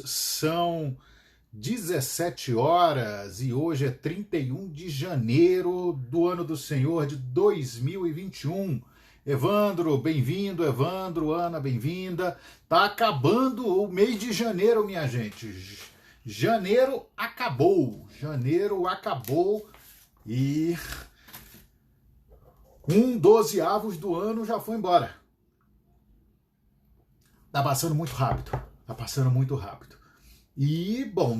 São 17 horas e hoje é 31 de janeiro do ano do Senhor de 2021. Evandro, bem-vindo. Evandro, Ana, bem-vinda. Tá acabando o mês de janeiro, minha gente. Janeiro acabou e 1/12 do ano já foi embora. Tá passando muito rápido. E, bom,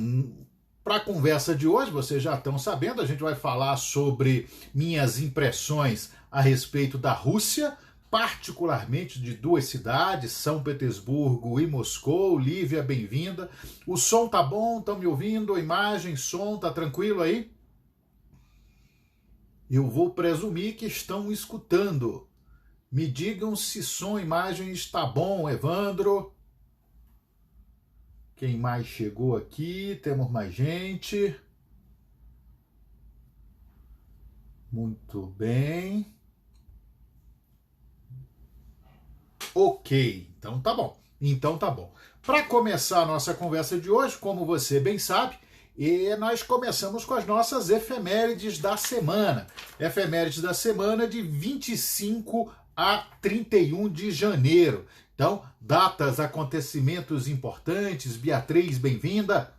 para a conversa de hoje, vocês já estão sabendo, a gente vai falar sobre minhas impressões a respeito da Rússia, particularmente de duas cidades, São Petersburgo e Moscou. Lívia, bem-vinda. O som tá bom? Estão me ouvindo? A imagem, som, tá tranquilo aí? Eu vou presumir que estão escutando. Me digam se som e imagem está bom, Evandro. Quem mais chegou aqui? Temos mais gente. Muito bem. Ok, então tá bom. Para começar a nossa conversa de hoje, como você bem sabe, nós começamos com as nossas efemérides da semana. Efemérides da semana de 25 a 31 de janeiro. Então, datas, acontecimentos importantes. Beatriz, bem-vinda.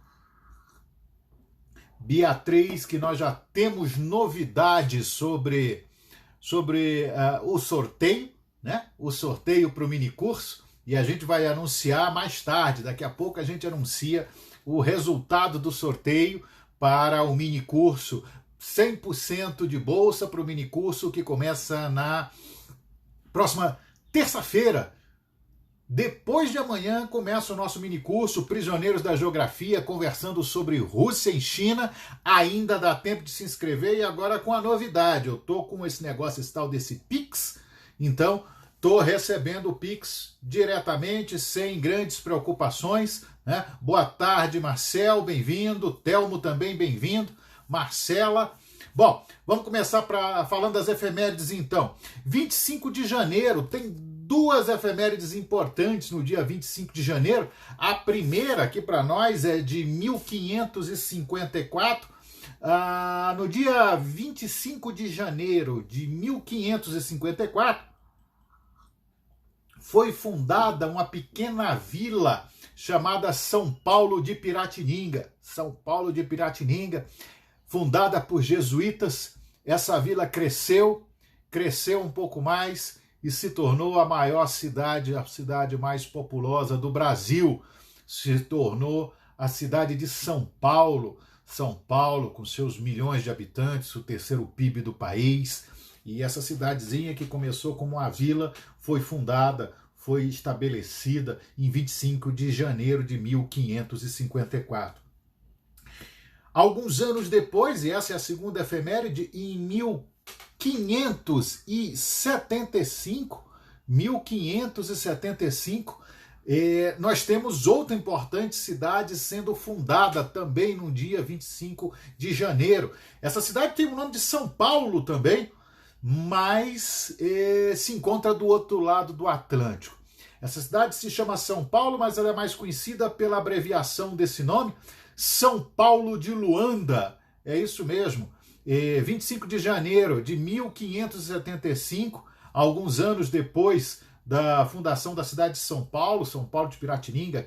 Beatriz, que nós já temos novidades sobre o sorteio, né? O sorteio para o minicurso, e a gente vai anunciar mais tarde. Daqui a pouco a gente anuncia o resultado do sorteio para o minicurso. 100% de bolsa para o minicurso que começa na próxima terça-feira. Depois de amanhã começa o nosso minicurso Prisioneiros da Geografia, conversando sobre Rússia e China. Ainda dá tempo de se inscrever, e agora com a novidade, eu tô com esse negócio, esse tal desse Pix, então tô recebendo o Pix diretamente, sem grandes preocupações, né? Boa tarde, Marcel, bem-vindo. Telmo também, bem-vindo. Marcela. Bom, vamos começar falando das efemérides então. 25 de janeiro, tem duas efemérides importantes no dia 25 de janeiro. A primeira aqui para nós é de 1554. No dia 25 de janeiro de 1554, foi fundada uma pequena vila chamada São Paulo de Piratininga. São Paulo de Piratininga, fundada por jesuítas. Essa vila cresceu um pouco mais e se tornou a maior cidade, a cidade mais populosa do Brasil. Se tornou a cidade de São Paulo. São Paulo, com seus milhões de habitantes, o terceiro PIB do país. E essa cidadezinha que começou como uma vila foi fundada, foi estabelecida em 25 de janeiro de 1554. Alguns anos depois, e essa é a segunda efeméride, em 1575, nós temos outra importante cidade sendo fundada também no dia 25 de janeiro. Essa cidade tem o nome de São Paulo também, mas se encontra do outro lado do Atlântico. Essa cidade se chama São Paulo, mas ela é mais conhecida pela abreviação desse nome, São Paulo de Luanda. É isso mesmo. 25 de janeiro de 1575, alguns anos depois da fundação da cidade de São Paulo de Piratininga,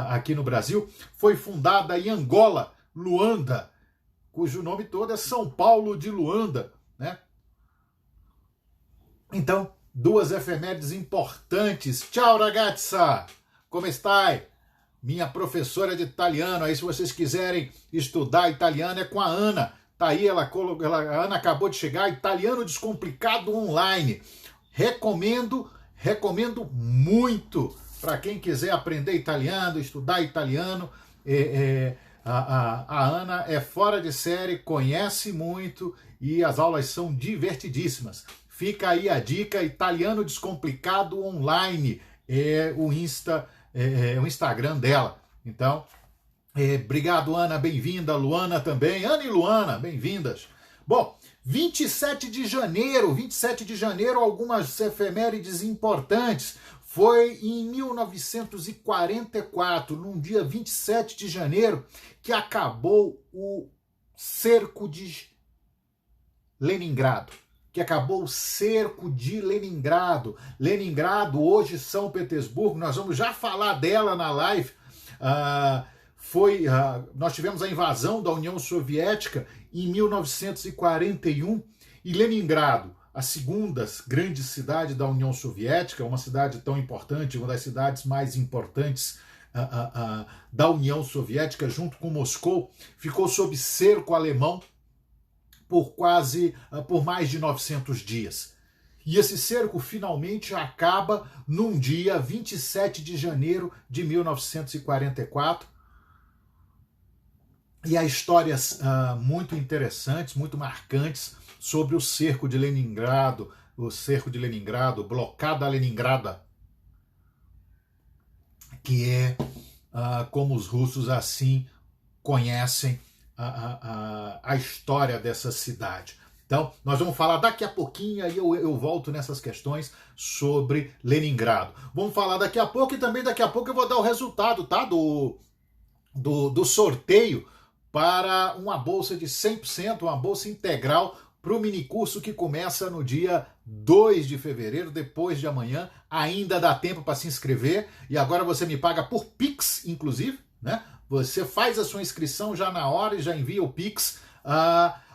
aqui no Brasil, foi fundada em Angola, Luanda, cujo nome todo é São Paulo de Luanda, né? Então, duas efemérides importantes. Ciao, ragazza! Como stai? Minha professora de italiano. Aí, se vocês quiserem estudar italiano, é com a Ana. Tá aí, a Ana acabou de chegar. Italiano Descomplicado Online. Recomendo muito para quem quiser aprender italiano, estudar italiano. A Ana é fora de série, conhece muito e as aulas são divertidíssimas. Fica aí a dica, Italiano Descomplicado Online, é o Instagram dela. Então, obrigado, Ana, bem-vinda. Luana também. Ana e Luana, bem-vindas. Bom, 27 de janeiro, algumas efemérides importantes. Foi em 1944, num dia 27 de janeiro, que acabou o cerco de Leningrado. Leningrado, hoje São Petersburgo, nós vamos já falar dela na live. Nós tivemos a invasão da União Soviética em 1941 e Leningrado, a segunda grande cidade da União Soviética, uma cidade tão importante, uma das cidades mais importantes da União Soviética, junto com Moscou, ficou sob cerco alemão por mais de 900 dias. E esse cerco finalmente acaba num dia 27 de janeiro de 1944. E há histórias muito interessantes, muito marcantes sobre o cerco de Leningrado, blocada Leningrada, que é como os russos assim conhecem a história dessa cidade. Então, nós vamos falar daqui a pouquinho, aí eu volto nessas questões sobre Leningrado. Vamos falar daqui a pouco e também daqui a pouco eu vou dar o resultado, tá? Do sorteio para uma bolsa de 100%, uma bolsa integral para o minicurso que começa no dia 2 de fevereiro, depois de amanhã. Ainda dá tempo para se inscrever e agora você me paga por Pix, inclusive, né? Você faz a sua inscrição já na hora e já envia o Pix.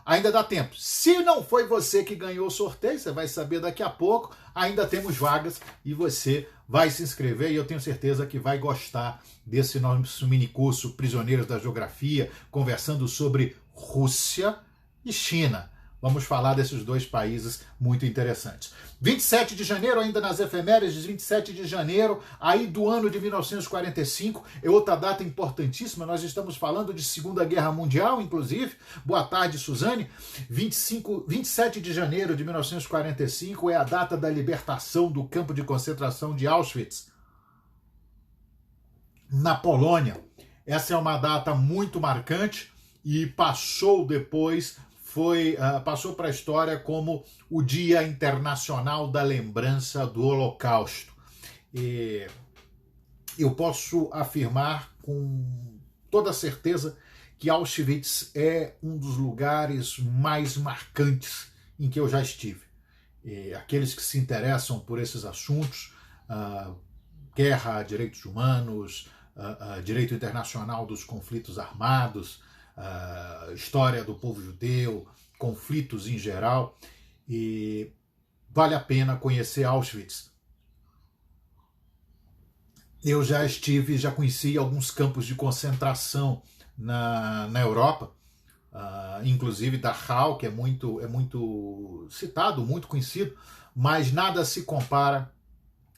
Ainda dá tempo. Se não foi você que ganhou o sorteio, você vai saber daqui a pouco. Ainda temos vagas e você vai se inscrever e eu tenho certeza que vai gostar desse nosso minicurso Prisioneiros da Geografia, conversando sobre Rússia e China. Vamos falar desses dois países muito interessantes. 27 de janeiro, ainda nas efemérides, 27 de janeiro, aí do ano de 1945, é outra data importantíssima, nós estamos falando de Segunda Guerra Mundial, inclusive. Boa tarde, Suzane. 27 de janeiro de 1945 é a data da libertação do campo de concentração de Auschwitz, na Polônia. Essa é uma data muito marcante e passou depois... passou para a história como o Dia Internacional da Lembrança do Holocausto. E eu posso afirmar com toda certeza que Auschwitz é um dos lugares mais marcantes em que eu já estive. E aqueles que se interessam por esses assuntos, guerra, direitos humanos, direito internacional dos conflitos armados, história do povo judeu, conflitos em geral, e vale a pena conhecer Auschwitz. Eu já conheci alguns campos de concentração na Europa, inclusive Dachau, que é muito citado, muito conhecido, mas nada se compara,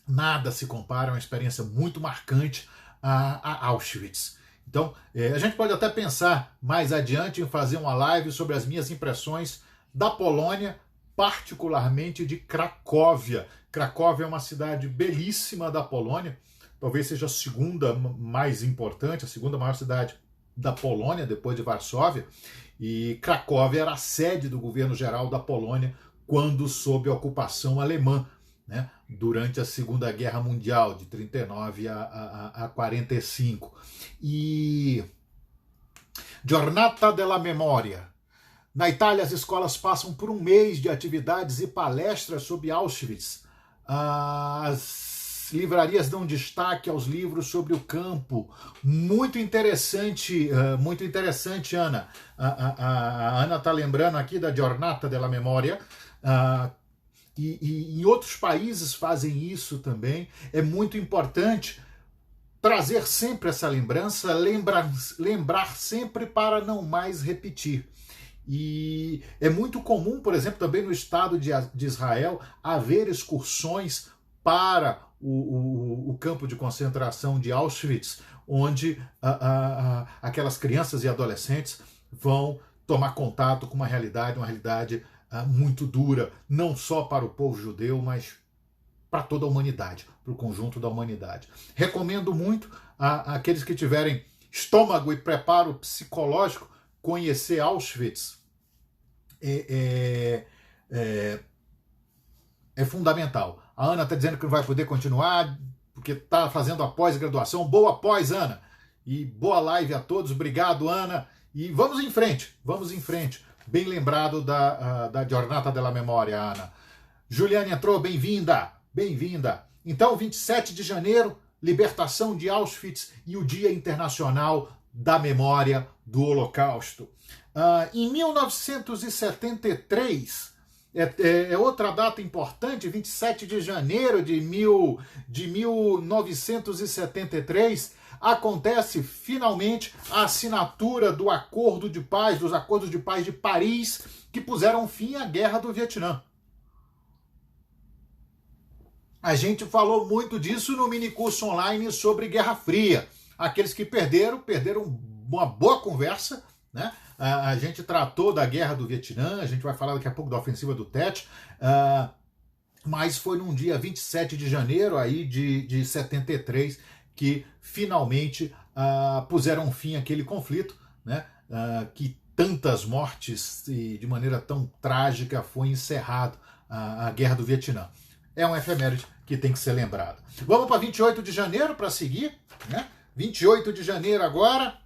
é uma experiência muito marcante a Auschwitz. Então, a gente pode até pensar mais adiante em fazer uma live sobre as minhas impressões da Polônia, particularmente de Cracóvia. Cracóvia é uma cidade belíssima da Polônia, talvez seja a segunda mais importante, a segunda maior cidade da Polônia, depois de Varsóvia. E Cracóvia era a sede do governo geral da Polônia quando sob a ocupação alemã, né, durante a Segunda Guerra Mundial, de 39 a 45. E Giornata della Memoria. Na Itália, as escolas passam por um mês de atividades e palestras sobre Auschwitz. As livrarias dão destaque aos livros sobre o campo. Muito interessante, Ana. A Ana está lembrando aqui da Giornata della Memoria. E em outros países fazem isso também. É muito importante trazer sempre essa lembrança, lembrar sempre para não mais repetir. E é muito comum, por exemplo, também no Estado de Israel, haver excursões para o campo de concentração de Auschwitz, onde aquelas crianças e adolescentes vão tomar contato com uma realidade muito dura, não só para o povo judeu, mas para toda a humanidade, para o conjunto da humanidade. Recomendo muito àqueles que tiverem estômago e preparo psicológico conhecer Auschwitz. É fundamental. A Ana está dizendo que não vai poder continuar, porque está fazendo a pós-graduação. Boa pós, Ana. E boa live a todos. Obrigado, Ana. E vamos em frente, vamos em frente. Bem lembrado da Giornata della Memoria, Ana. Juliane entrou, bem-vinda, bem-vinda. Então, 27 de janeiro, libertação de Auschwitz e o Dia Internacional da Memória do Holocausto. Em 1973, é outra data importante, 27 de janeiro de 1973, acontece finalmente a assinatura do Acordo de Paz, dos Acordos de Paz de Paris, que puseram fim à Guerra do Vietnã. A gente falou muito disso no minicurso online sobre Guerra Fria. Aqueles que perderam uma boa conversa, né? A gente tratou da Guerra do Vietnã, a gente vai falar daqui a pouco da ofensiva do Tet, mas foi num dia 27 de janeiro aí de 73 que finalmente puseram fim àquele conflito, né? Que tantas mortes e de maneira tão trágica foi encerrado a Guerra do Vietnã. É um efeméride que tem que ser lembrado. Vamos para 28 de janeiro para seguir, né? 28 de janeiro agora,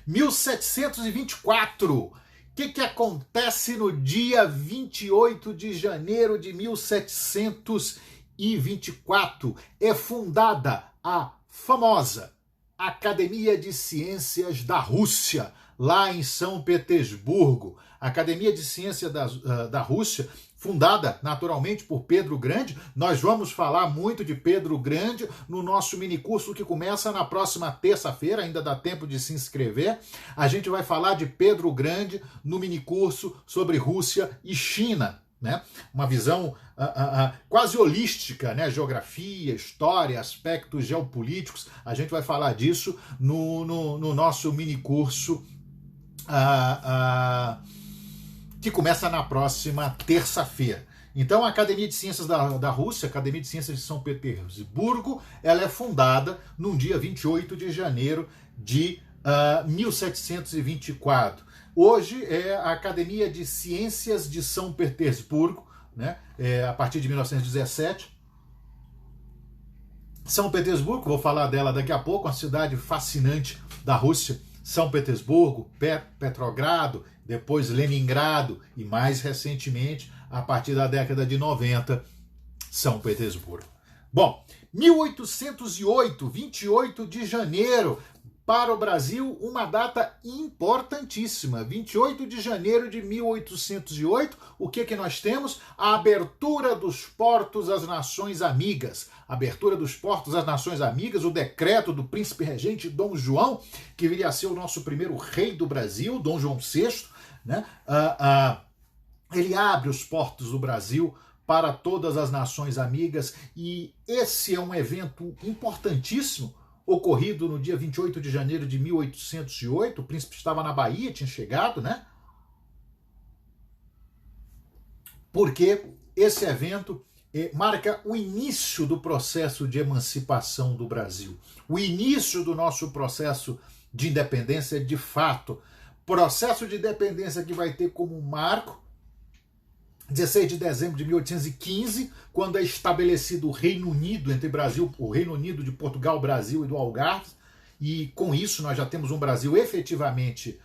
1724. O que acontece no dia 28 de janeiro de 1724? É fundada a famosa Academia de Ciências da Rússia, lá em São Petersburgo. A Academia de Ciências da Rússia, fundada naturalmente por Pedro o Grande. Nós vamos falar muito de Pedro o Grande no nosso minicurso que começa na próxima terça-feira, ainda dá tempo de se inscrever. A gente vai falar de Pedro o Grande no minicurso sobre Rússia e China, né? Uma visão quase holística, né? Geografia, história, aspectos geopolíticos. A gente vai falar disso no nosso minicurso que começa na próxima terça-feira. Então, a Academia de Ciências da Rússia, a Academia de Ciências de São Petersburgo, ela é fundada no dia 28 de janeiro de 1724. Hoje é a Academia de Ciências de São Petersburgo, né? A partir de 1917. São Petersburgo, vou falar dela daqui a pouco, uma cidade fascinante da Rússia. São Petersburgo, Petrogrado, depois Leningrado e mais recentemente, a partir da década de 90, São Petersburgo. Bom, 1808, 28 de janeiro, para o Brasil, uma data importantíssima. 28 de janeiro de 1808, o que nós temos? A abertura dos portos às nações amigas. Abertura dos portos às nações amigas, o decreto do príncipe regente Dom João, que viria a ser o nosso primeiro rei do Brasil, Dom João VI, né? Ele abre os portos do Brasil para todas as nações amigas e esse é um evento importantíssimo, ocorrido no dia 28 de janeiro de 1808, o príncipe estava na Bahia, tinha chegado, né? Porque esse evento marca o início do processo de emancipação do Brasil, o início do nosso processo de independência de fato, processo de independência que vai ter como marco 16 de dezembro de 1815, quando é estabelecido o Reino Unido entre Brasil, o Reino Unido de Portugal, Brasil e do Algarve, e com isso nós já temos um Brasil efetivamente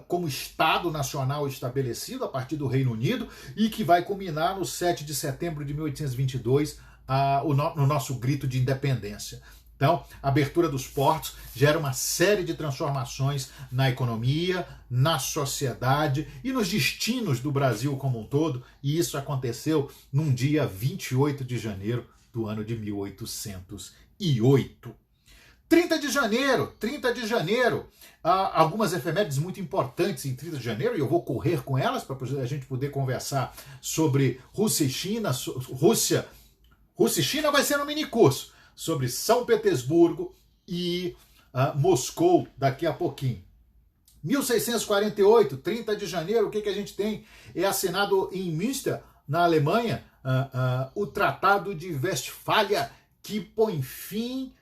como Estado Nacional estabelecido a partir do Reino Unido e que vai culminar no 7 de setembro de 1822 no nosso grito de independência. Então, a abertura dos portos gera uma série de transformações na economia, na sociedade e nos destinos do Brasil como um todo, e isso aconteceu num dia 28 de janeiro do ano de 1808. 30 de janeiro, algumas efemérides muito importantes em 30 de janeiro, e eu vou correr com elas para a gente poder conversar sobre Rússia e China. Rússia e China vai ser no minicurso, sobre São Petersburgo e Moscou daqui a pouquinho. 1648, 30 de janeiro, o que a gente tem? É assinado em Münster, na Alemanha, o Tratado de Westfália, que põe fim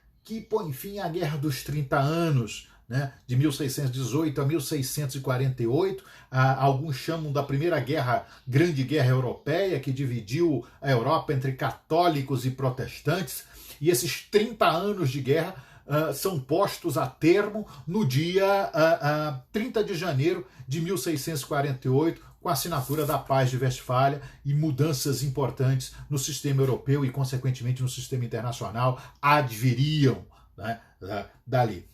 à Guerra dos 30 Anos, né, de 1618 a 1648, alguns chamam da Primeira Grande Guerra Europeia, que dividiu a Europa entre católicos e protestantes, e esses 30 anos de guerra são postos a termo no dia 30 de janeiro de 1648, com a assinatura da Paz de Westfália e mudanças importantes no sistema europeu e, consequentemente, no sistema internacional adviriam, né, dali.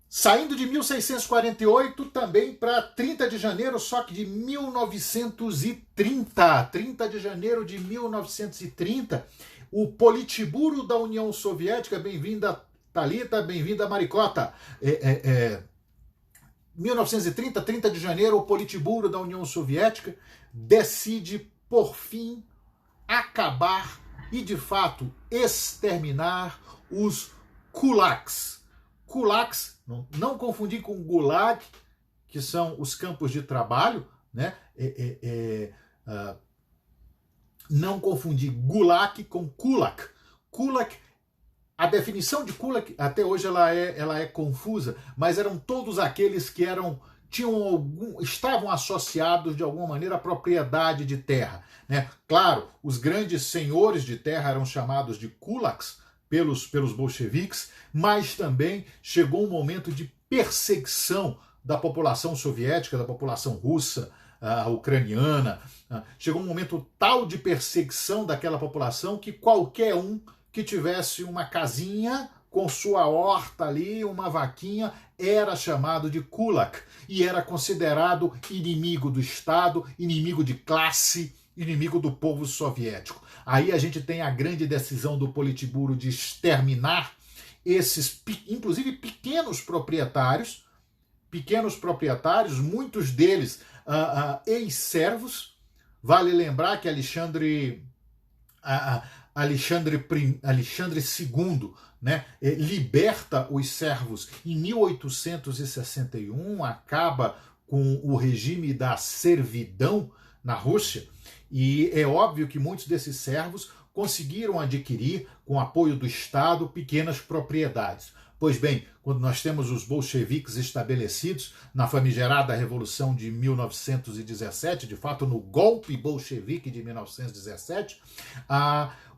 Saindo de 1648 também para 30 de janeiro, só que de 1930. 30 de janeiro de 1930, o Politburo da União Soviética, bem-vinda Thalita, bem-vinda Maricota. 1930, 30 de janeiro, o Politburo da União Soviética decide, por fim, acabar e, de fato, exterminar os kulaks. Kulaks, não confundir com gulag, que são os campos de trabalho, né? Não confundir gulag com kulak. Kulak, a definição de kulak, até hoje ela é confusa, mas eram todos aqueles que estavam associados de alguma maneira à propriedade de terra, né? Claro, os grandes senhores de terra eram chamados de kulaks pelos bolcheviques, mas também chegou um momento de perseguição da população soviética, da população russa, ucraniana. Chegou um momento tal de perseguição daquela população que qualquer um que tivesse uma casinha com sua horta ali, uma vaquinha, era chamado de kulak e era considerado inimigo do Estado, inimigo de classe, inimigo do povo soviético. Aí a gente tem a grande decisão do Politburo de exterminar esses, inclusive pequenos proprietários, muitos deles ex-servos. Vale lembrar que Alexandre II, né, liberta os servos em 1861, acaba com o regime da servidão na Rússia, e é óbvio que muitos desses servos conseguiram adquirir, com apoio do Estado, pequenas propriedades. Pois bem, quando nós temos os bolcheviques estabelecidos na famigerada Revolução de 1917, de fato no golpe bolchevique de 1917,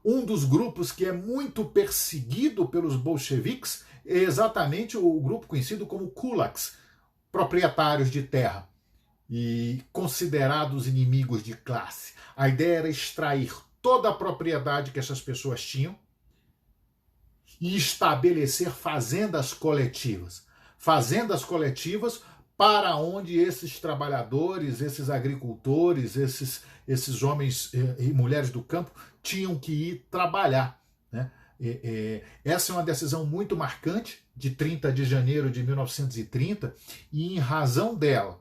um dos grupos que é muito perseguido pelos bolcheviques é exatamente o grupo conhecido como kulaks, proprietários de terra e considerados inimigos de classe. A ideia era extrair toda a propriedade que essas pessoas tinham e estabelecer fazendas coletivas. Fazendas coletivas para onde esses trabalhadores, esses agricultores, esses homens e mulheres do campo tinham que ir trabalhar, né? Essa é uma decisão muito marcante de 30 de janeiro de 1930 e, em razão dela,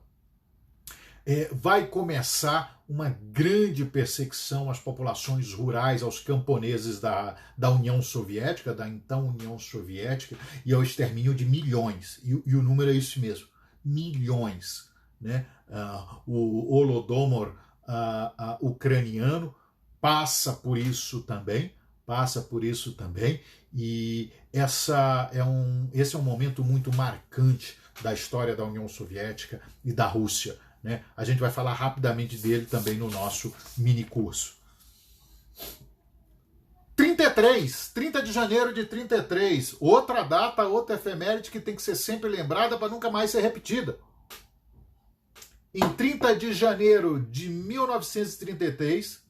vai começar uma grande perseguição às populações rurais, aos camponeses da União Soviética, da então União Soviética, e ao extermínio de milhões. E o número é isso mesmo, milhões, né? O Holodomor ucraniano passa por isso também, e esse é um momento muito marcante da história da União Soviética e da Rússia, né? A gente vai falar rapidamente dele também no nosso mini curso. 30 de janeiro de 33, outra data, outra efeméride que tem que ser sempre lembrada para nunca mais ser repetida. Em 30 de janeiro de 1933,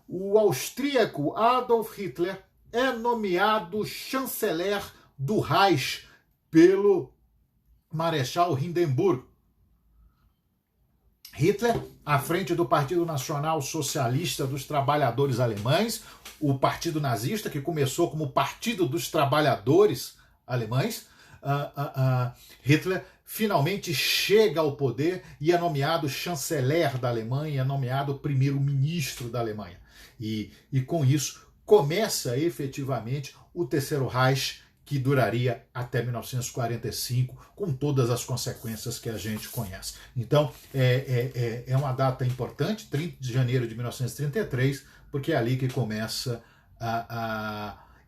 o austríaco Adolf Hitler é nomeado chanceler do Reich pelo Marechal Hindenburg. Hitler, à frente do Partido Nacional Socialista dos Trabalhadores Alemães, o partido nazista, que começou como Partido dos Trabalhadores Alemães, Hitler finalmente chega ao poder e é nomeado chanceler da Alemanha, é nomeado primeiro-ministro da Alemanha. E com isso começa efetivamente o Terceiro Reich, que duraria até 1945, com todas as consequências que a gente conhece. Então, é uma data importante, 30 de janeiro de 1933, porque é ali que começa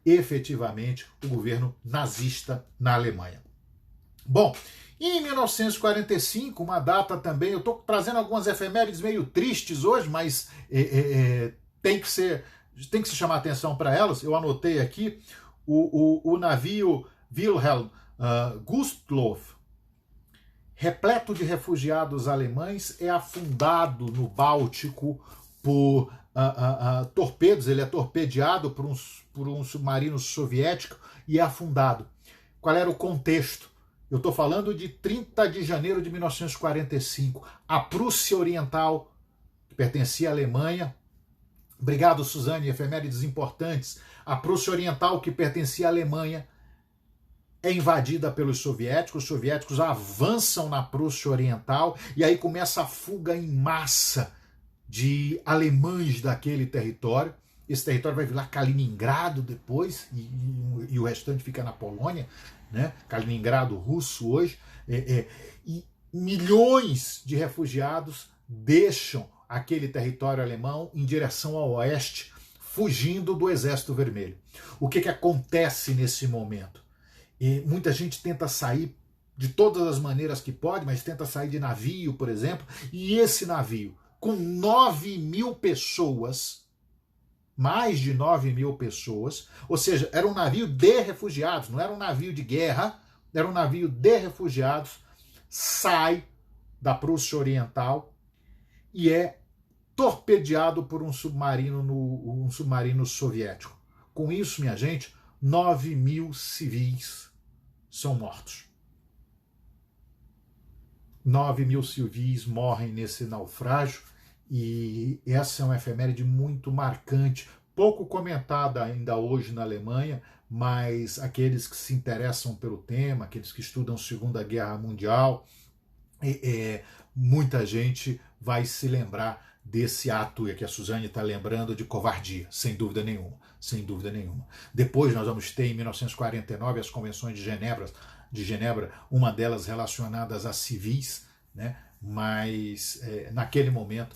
efetivamente o governo nazista na Alemanha. Bom, em 1945, uma data também, eu estou trazendo algumas efemérides meio tristes hoje, mas tem que se chamar atenção para elas. Eu anotei aqui o navio Wilhelm Gustloff, repleto de refugiados alemães, é afundado no Báltico por torpedos. Ele é torpedeado por um submarino soviético e é afundado. Qual era o contexto? Eu estou falando de 30 de janeiro de 1945. A Prússia Oriental, que pertencia à Alemanha, obrigado, Suzane, efemérides importantes. A Prússia Oriental, que pertencia à Alemanha, é invadida pelos soviéticos. Os soviéticos avançam na Prússia Oriental e aí começa a fuga em massa de alemães daquele território. Esse território vai virar Kaliningrado depois e o restante fica na Polônia, né? Kaliningrado russo hoje. E milhões de refugiados deixam aquele território alemão em direção ao oeste, fugindo do Exército Vermelho. O que acontece nesse momento? Muita gente tenta sair de todas as maneiras que pode, mas tenta sair de navio, por exemplo, e esse navio, com 9.000 pessoas, mais de 9.000 pessoas, ou seja, era um navio de refugiados, não era um navio de guerra, era um navio de refugiados, sai da Prússia Oriental e é torpedeado por um submarino soviético. Com isso, minha gente, 9.000 civis são mortos. 9.000 civis morrem nesse naufrágio. E essa é uma efeméride muito marcante, pouco comentada ainda hoje na Alemanha, mas aqueles que se interessam pelo tema, aqueles que estudam Segunda Guerra Mundial, muita gente vai se lembrar desse ato que a Suzane está lembrando de covardia, sem dúvida nenhuma, sem dúvida nenhuma. Depois nós vamos ter, em 1949, as Convenções de Genebra, uma delas relacionadas a civis, né? Mas naquele momento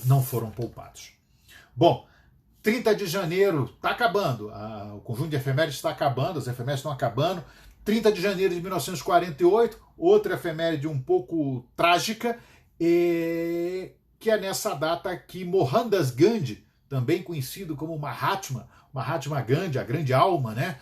não foram poupados. Bom, 30 de janeiro está acabando, o conjunto de efemérides está acabando, as efemérides estão acabando. 30 de janeiro de 1948, outra efeméride um pouco trágica, que é nessa data que Mohandas Gandhi, também conhecido como Mahatma Gandhi, a grande alma, né,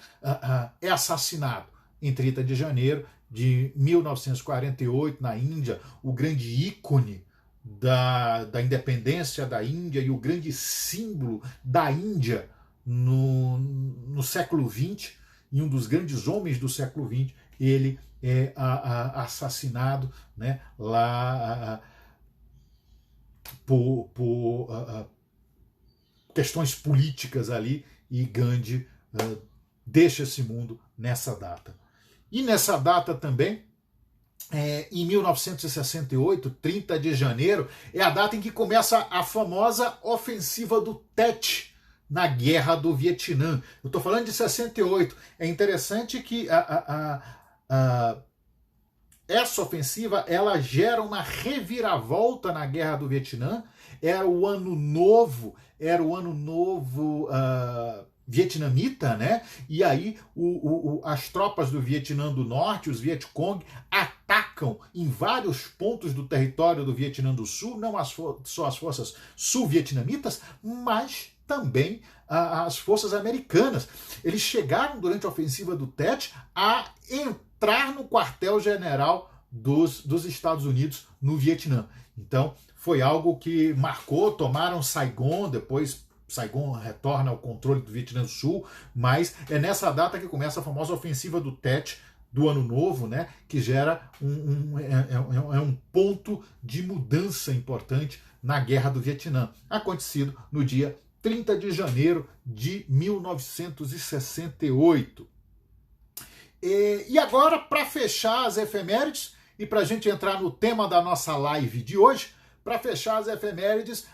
é assassinado em 30 de janeiro de 1948, na Índia, o grande ícone da independência da Índia e o grande símbolo da Índia no século XX, e um dos grandes homens do século XX, ele é assassinado, né, lá por questões políticas ali, e Gandhi deixa esse mundo nessa data. E nessa data também, em 1968, 30 de janeiro, é a data em que começa a famosa ofensiva do Tet na Guerra do Vietnã. Eu estou falando de 68. É interessante que essa ofensiva ela gera uma reviravolta na Guerra do Vietnã. Era o ano novo vietnamita, né? E aí as tropas do Vietnã do Norte, os Vietcong, atacam em vários pontos do território do Vietnã do Sul, não só as forças sul-vietnamitas, mas também as forças americanas. Eles chegaram durante a ofensiva do Tet a entrar no quartel-general dos Estados Unidos no Vietnã. Então, foi algo que marcou. Tomaram Saigon, depois Saigon retorna ao controle do Vietnã do Sul, mas é nessa data que começa a famosa ofensiva do Tet, do Ano Novo, né, que gera um ponto de mudança importante na Guerra do Vietnã, acontecido no dia 30 de janeiro de 1968. E agora, para fechar as efemérides, e para a gente entrar no tema da nossa live de hoje, para fechar as efemérides,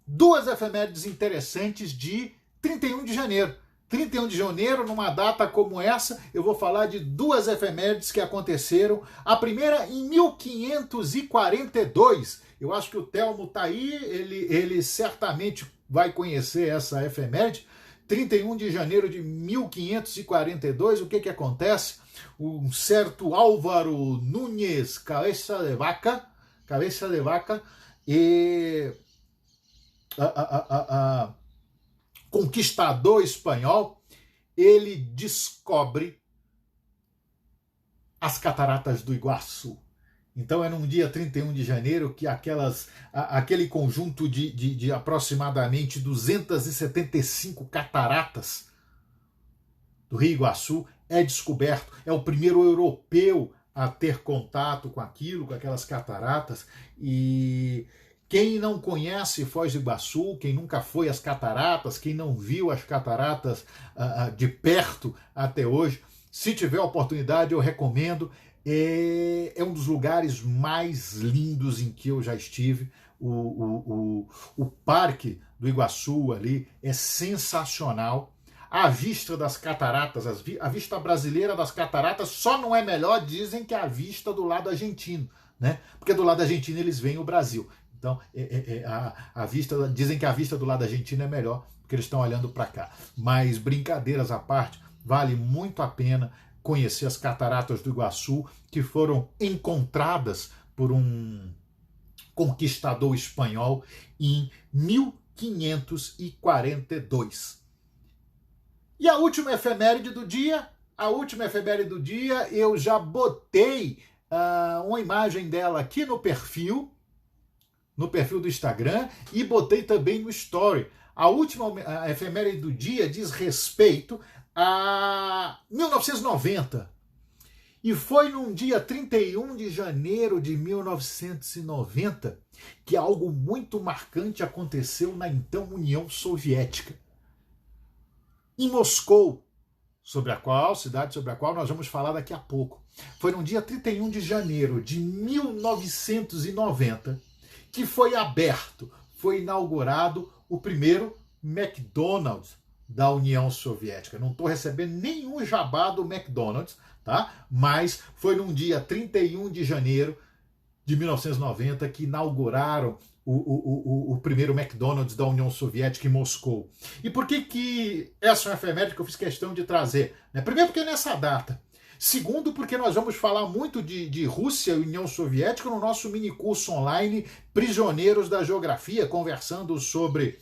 duas efemérides interessantes de 31 de janeiro. 31 de janeiro, numa data como essa, eu vou falar de duas efemérides que aconteceram. A primeira em 1542. Eu acho que o Telmo está aí, ele certamente vai conhecer essa efeméride. 31 de janeiro de 1542, o que acontece? um certo Álvaro Núñez Cabeça de Vaca, e conquistador espanhol, ele descobre as cataratas do Iguaçu. Então é num dia 31 de janeiro que aquele conjunto de aproximadamente 275 cataratas do Rio Iguaçu é descoberto. É o primeiro europeu a ter contato com aquilo, com aquelas cataratas. E quem não conhece Foz do Iguaçu, quem nunca foi às cataratas, quem não viu as cataratas de perto até hoje, se tiver oportunidade, eu recomendo. É um dos lugares mais lindos em que eu já estive. O Parque do Iguaçu ali é sensacional. A vista das cataratas, a vista brasileira das cataratas só não é melhor, dizem, que a vista do lado argentino, né? Porque do lado argentino eles veem o Brasil. Então, dizem que a vista do lado argentino é melhor, porque eles estão olhando para cá. Mas, brincadeiras à parte, vale muito a pena conhecer as cataratas do Iguaçu, que foram encontradas por um conquistador espanhol em 1542. E a última efeméride do dia, eu já botei uma imagem dela aqui no perfil do Instagram, e botei também no story. A última efeméride do dia diz respeito a 1990. E foi num dia 31 de janeiro de 1990 que algo muito marcante aconteceu na então União Soviética. Em Moscou, cidade sobre a qual nós vamos falar daqui a pouco. Foi no dia 31 de janeiro de 1990 que foi inaugurado o primeiro McDonald's da União Soviética. Não estou recebendo nenhum jabá do McDonald's, tá? Mas foi num dia 31 de janeiro de 1990 que inauguraram o primeiro McDonald's da União Soviética em Moscou. E por que essa é uma efeméride que eu fiz questão de trazer? Primeiro, porque é nessa data. Segundo, porque nós vamos falar muito de Rússia e União Soviética no nosso minicurso online Prisioneiros da Geografia, conversando sobre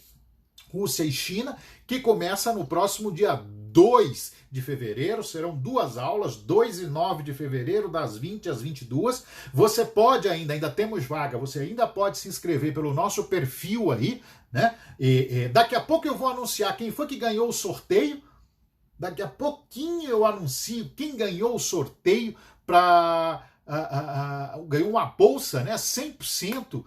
Rússia e China, que começa no próximo dia 2 de fevereiro. Serão 2 aulas, 2 e 9 de fevereiro, das 20 às 22. Você pode ainda temos vaga, você ainda pode se inscrever pelo nosso perfil aí, né? Daqui a pouco eu vou anunciar quem foi que ganhou o sorteio. Daqui a pouquinho eu anuncio quem ganhou o sorteio ganhou uma bolsa, né, 100%,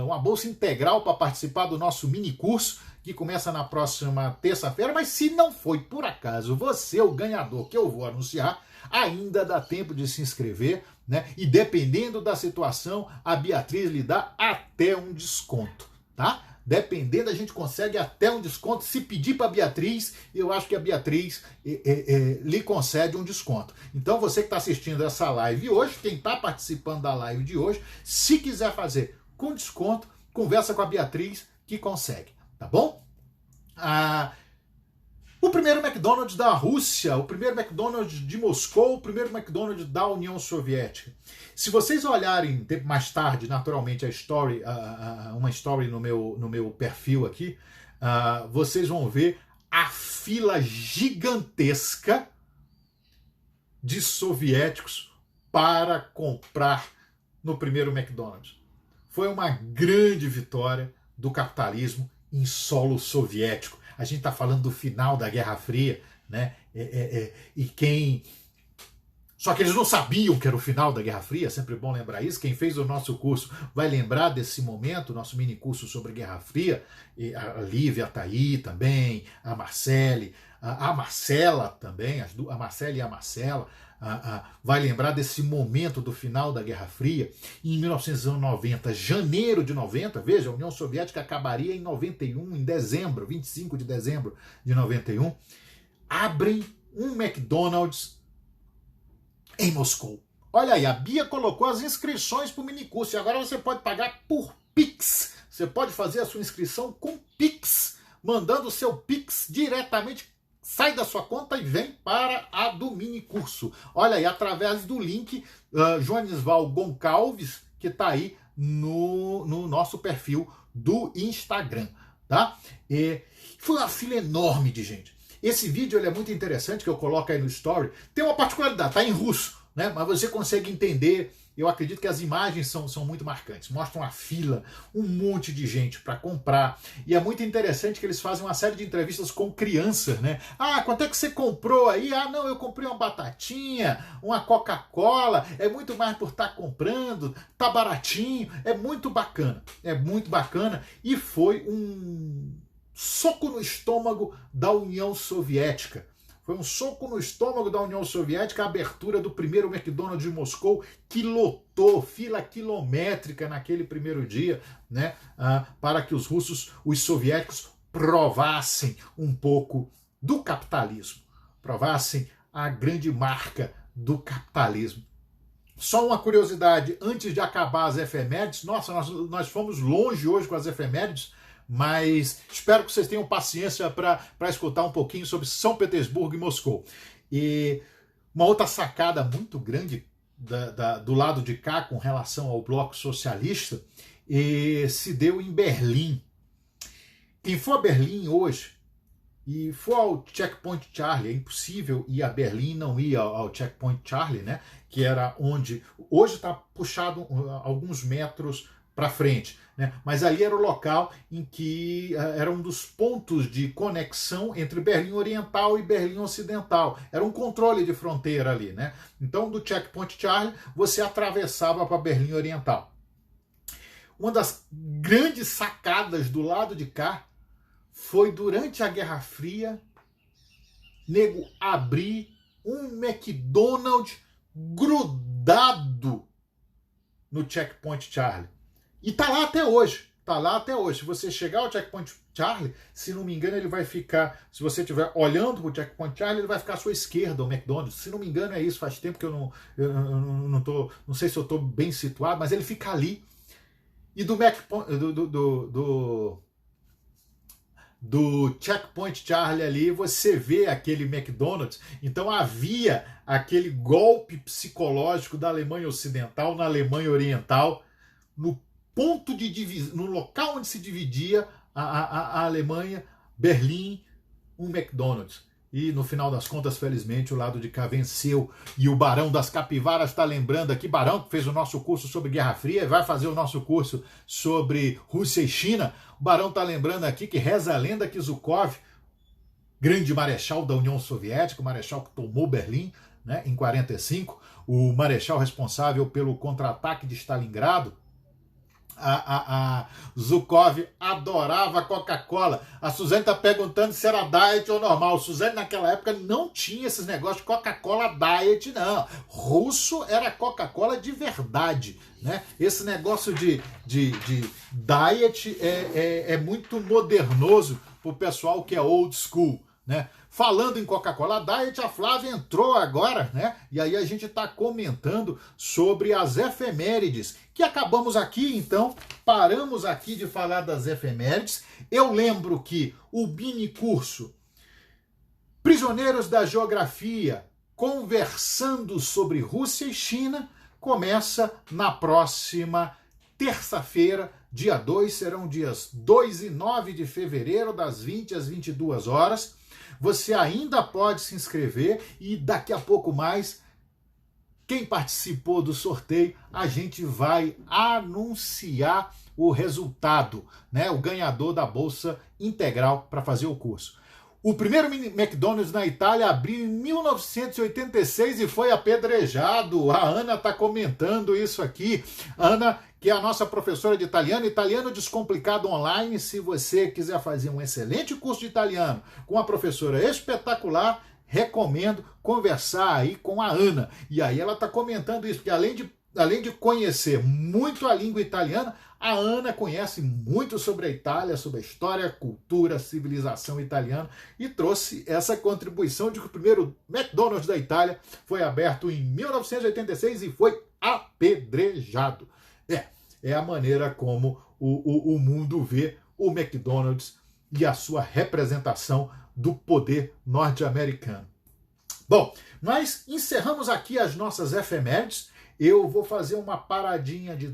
uma bolsa integral para participar do nosso mini curso, que começa na próxima terça-feira. Mas se não foi por acaso você o ganhador que eu vou anunciar, ainda dá tempo de se inscrever, né? E dependendo da situação, a Beatriz lhe dá até um desconto, tá? Dependendo, a gente consegue até um desconto. Se pedir para a Beatriz, eu acho que a Beatriz lhe concede um desconto. Então, você que está assistindo essa live hoje, quem está participando da live de hoje, se quiser fazer com desconto, conversa com a Beatriz que consegue, tá bom? O primeiro McDonald's da Rússia, o primeiro McDonald's de Moscou, o primeiro McDonald's da União Soviética. Se vocês olharem mais tarde, naturalmente, uma story no meu perfil aqui, vocês vão ver a fila gigantesca de soviéticos para comprar no primeiro McDonald's. Foi uma grande vitória do capitalismo em solo soviético. A gente está falando do final da Guerra Fria, né? Só que eles não sabiam que era o final da Guerra Fria, é sempre bom lembrar isso. Quem fez o nosso curso vai lembrar desse momento, nosso mini curso sobre Guerra Fria. A Lívia está aí também, a Marcele, a Marcela também, a Marcela e a Marcela. Vai lembrar desse momento do final da Guerra Fria. Em 1990, janeiro de 90, veja, a União Soviética acabaria em 91, em dezembro, 25 de dezembro de 91, abrem um McDonald's em Moscou. Olha aí, a Bia colocou as inscrições para o minicurso, e agora você pode pagar por Pix. Você pode fazer a sua inscrição com Pix, mandando o seu Pix diretamente sai da sua conta e vem para a do minicurso. Olha aí, através do link Joanisval Goncalves, que está aí no nosso perfil do Instagram, tá? E foi uma fila enorme de gente. Esse vídeo ele é muito interessante, que eu coloco aí no story. Tem uma particularidade, tá em russo, né? Mas você consegue entender. Eu acredito que as imagens são muito marcantes. Mostram a fila, um monte de gente para comprar. E é muito interessante que eles fazem uma série de entrevistas com crianças, né? Ah, quanto é que você comprou aí? Ah, não, eu comprei uma batatinha, uma Coca-Cola. É muito mais por estar comprando, tá baratinho. É muito bacana. É muito bacana. E foi um soco no estômago da União Soviética. Foi um soco no estômago da União Soviética a abertura do primeiro McDonald's de Moscou, que lotou, fila quilométrica naquele primeiro dia, né, para que os russos, os soviéticos, provassem um pouco do capitalismo, provassem a grande marca do capitalismo. Só uma curiosidade, antes de acabar as efemérides, nossa, nós fomos longe hoje com as efemérides, mas espero que vocês tenham paciência para escutar um pouquinho sobre São Petersburgo e Moscou. E uma outra sacada muito grande do lado de cá com relação ao bloco socialista se deu em Berlim. Quem for a Berlim hoje e for ao Checkpoint Charlie, é impossível ir a Berlim e não ir ao Checkpoint Charlie, né? Que era onde hoje está puxado alguns metros para frente, né? Mas ali era o local em que era um dos pontos de conexão entre Berlim Oriental e Berlim Ocidental. Era um controle de fronteira ali, né? Então, do Checkpoint Charlie, você atravessava para Berlim Oriental. Uma das grandes sacadas do lado de cá foi durante a Guerra Fria, nego abrir um McDonald's grudado no Checkpoint Charlie. E tá lá até hoje. Tá lá até hoje. Se você chegar ao Checkpoint Charlie, se não me engano, ele vai ficar... Se você estiver olhando pro Checkpoint Charlie, ele vai ficar à sua esquerda, o McDonald's. Se não me engano, é isso. Faz tempo que eu não sei se eu tô bem situado, mas ele fica ali. E do Checkpoint Charlie ali, você vê aquele McDonald's. Então havia aquele golpe psicológico da Alemanha Ocidental na Alemanha Oriental, no ponto de divisão, no local onde se dividia a Alemanha, Berlim, um McDonald's. E no final das contas, felizmente, o lado de cá venceu. E o Barão das Capivaras está lembrando aqui, Barão, que fez o nosso curso sobre Guerra Fria, vai fazer o nosso curso sobre Rússia e China. O Barão está lembrando aqui que reza a lenda que Zhukov, grande marechal da União Soviética, o marechal que tomou Berlim, né, em 45, o marechal responsável pelo contra-ataque de Stalingrado, a Zhukov adorava Coca-Cola. A Suzane está perguntando se era diet ou normal. Suzane, naquela época, não tinha esses negócios de Coca-Cola diet, não. Russo era Coca-Cola de verdade, né? Esse negócio de diet é muito modernoso para o pessoal que é old school, né? Falando em Coca-Cola Diet, a Flávia entrou agora, né? E aí a gente está comentando sobre as efemérides, que acabamos aqui, então, paramos aqui de falar das efemérides. Eu lembro que o mini curso Prisioneiros da Geografia, conversando sobre Rússia e China, começa na próxima terça-feira, dia 2, serão dias 2 e 9 de fevereiro, das 20 às 22 horas. Você ainda pode se inscrever e daqui a pouco mais, quem participou do sorteio, a gente vai anunciar o resultado, né? O ganhador da Bolsa Integral para fazer o curso. O primeiro McDonald's na Itália abriu em 1986 e foi apedrejado. A Ana está comentando isso aqui. Ana, que é a nossa professora de italiano, Italiano Descomplicado Online. Se você quiser fazer um excelente curso de italiano com uma professora espetacular, recomendo conversar aí com a Ana. E aí ela está comentando isso, porque além de conhecer muito a língua italiana, a Ana conhece muito sobre a Itália, sobre a história, cultura, civilização italiana, e trouxe essa contribuição de que o primeiro McDonald's da Itália foi aberto em 1986 e foi apedrejado. É a maneira como o mundo vê o McDonald's e a sua representação do poder norte-americano. Bom, nós encerramos aqui as nossas efemérides. Eu vou fazer uma paradinha de